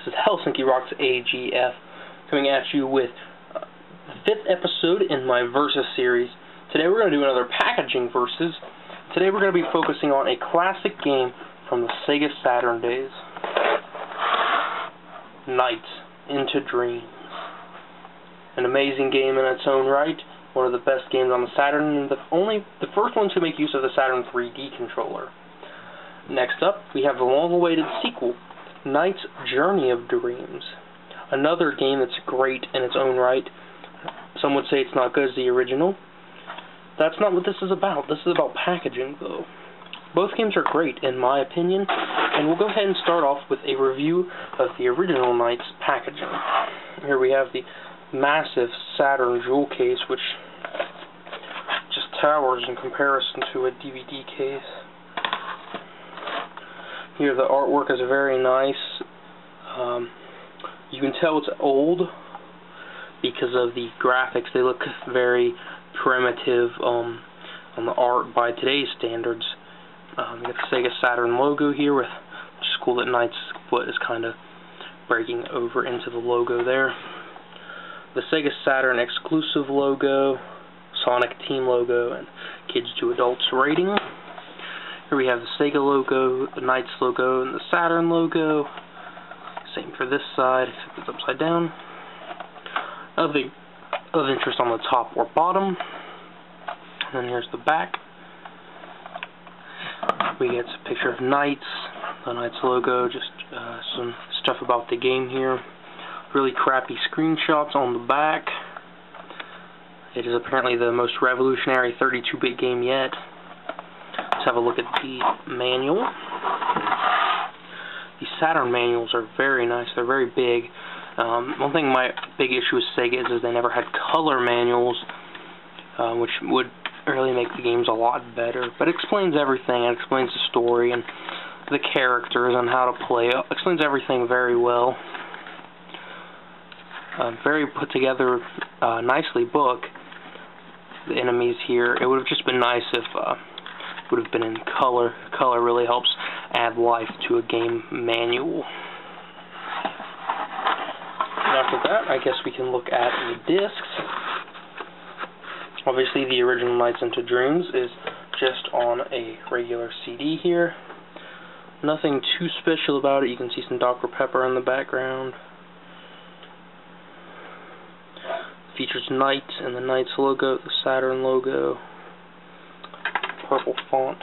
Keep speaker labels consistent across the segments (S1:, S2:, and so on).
S1: is Helsinki Rocks AGF, coming at you with the 5th episode in my Versus series. Today we're going to do another packaging Versus. Today we're going to be focusing on a classic game from the Sega Saturn days. Nights into Dreams. An amazing game in its own right, one of the best games on the Saturn, and the first one to make use of the Saturn 3D controller. Next up, we have the long-awaited sequel, Nights Journey of Dreams. Another game that's great in its own right. Some would say it's not good as the original. That's not what this is about. This is about packaging, though. Both games are great, in my opinion, and we'll go ahead and start off with a review of the original Nights packaging. Here we have the massive Saturn jewel case, which just towers in comparison to a DVD case. Here the artwork is very nice. You can tell it's old because of the graphics. They look very primitive on the art by today's standards. You got the Sega Saturn logo here, which is cool that Knight's foot is kind of breaking over into the logo there. The Sega Saturn exclusive logo, Sonic Team logo, and Kids to Adults rating. Here we have the Sega logo, the Knights logo, and the Saturn logo. Same for this side, except it's upside down. Nothing of interest on the top or bottom. And then here's the back. We get a picture of Knights, the Knights logo, just some stuff about the game here. Really crappy screenshots on the back. It is apparently the most revolutionary 32-bit game yet. Let's have a look at the manual. The Saturn manuals are very nice. They're very big. One thing my big issue with Sega is they never had color manuals, which would really make the games a lot better. But it explains everything. It explains the story and the characters and how to play. It explains everything very well. Very put together, nicely book. The enemies here. It would have just been nice if it would have been in color. Color really helps add life to a game manual. And after that, I guess we can look at the discs. Obviously, the original Nights into Dreams is just on a regular CD here. Nothing too special about it. You can see some Dr. Pepper in the background. Features Knights and the Knights logo, the Saturn logo, purple font.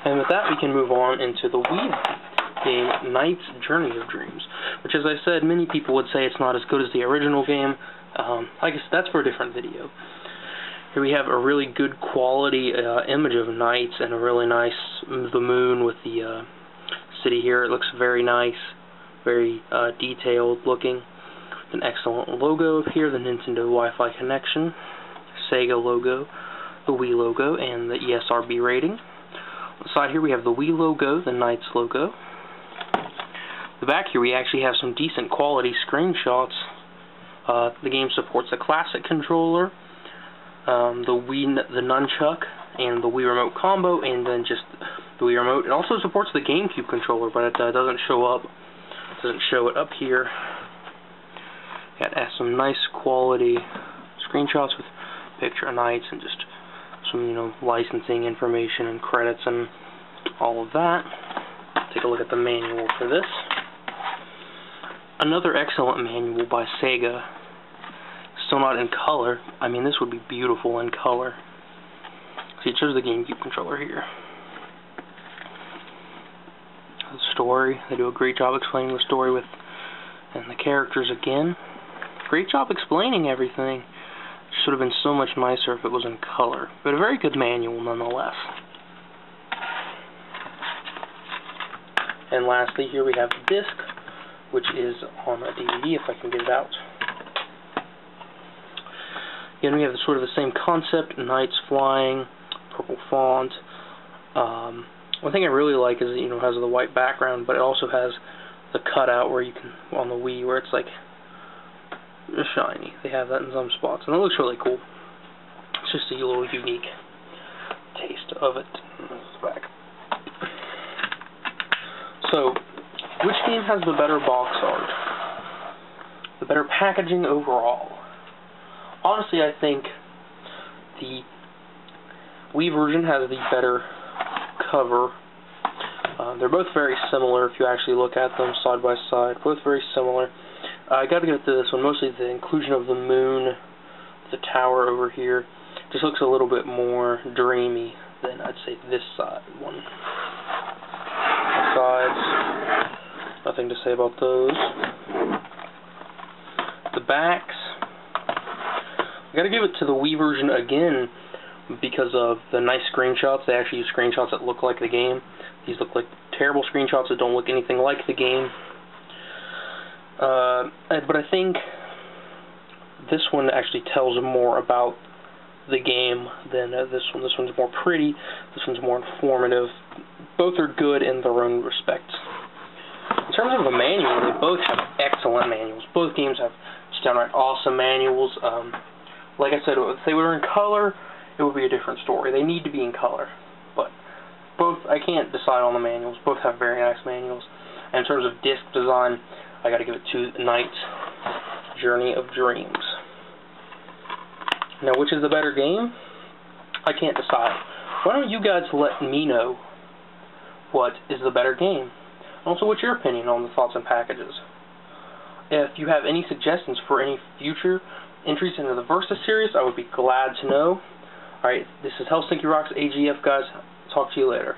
S1: And with that, we can move on into the Wii game, Nights Journey of Dreams, which, as I said, many people would say it's not as good as the original game. I guess that's for a different video. Here we have a really good quality image of Knights and a really nice, the moon with the city here. It looks very nice, very detailed looking. An excellent logo up here, the Nintendo Wi-Fi connection, Sega logo, the Wii logo, and the ESRB rating. On the side here we have the Wii logo, the Knights logo. The back here we actually have some decent quality screenshots. The game supports a classic controller, the nunchuck, and the Wii Remote combo, and then just the Wii Remote. It also supports the GameCube controller, but it doesn't show up. It doesn't show it up here. Got some nice quality screenshots with a picture of Knights and just some, licensing information and credits and all of that. Take a look at the manual for this. Another excellent manual by Sega. Still not in color. I mean, this would be beautiful in color. See, it shows the GameCube controller here. The story. They do a great job explaining the story and the characters again. Great job explaining everything. It should have been so much nicer if it was in color. But a very good manual nonetheless. And lastly, here we have the disc, which is on a DVD, if I can get it out. Again, we have sort of the same concept, Knights flying, purple font. One thing I really like is it has the white background, but it also has the cutout where you can, on the Wii, where it's like shiny. They have that in some spots, and it looks really cool. It's just a little unique taste of it. Back. So, Which game has the better box art? The better packaging overall? Honestly, I think the Wii version has the better cover. They're both very similar if you actually look at them side by side. Both very similar. I gotta give it to this one. Mostly the inclusion of the moon, the tower over here, just looks a little bit more dreamy than I'd say this side one. Sides, nothing to say about those. The backs, I gotta give it to the Wii version again because of the nice screenshots. They actually use screenshots that look like the game. These look like terrible screenshots that don't look anything like the game. But I think this one actually tells more about the game than this one. This one's more pretty. This one's more informative. Both are good in their own respects. In terms of the manual, they both have excellent manuals. Both games have just downright awesome manuals. Like I said, if they were in color, it would be a different story. They need to be in color. But both, I can't decide on the manuals. Both have very nice manuals. And in terms of disc design, I gotta give it to Knight's Journey of Dreams. Now, which is the better game? I can't decide. Why don't you guys let me know what is the better game? Also, what's your opinion on the thoughts and packages? If you have any suggestions for any future entries into the Versus series, I would be glad to know. Alright, this is Helsinki Rocks AGF, guys. Talk to you later.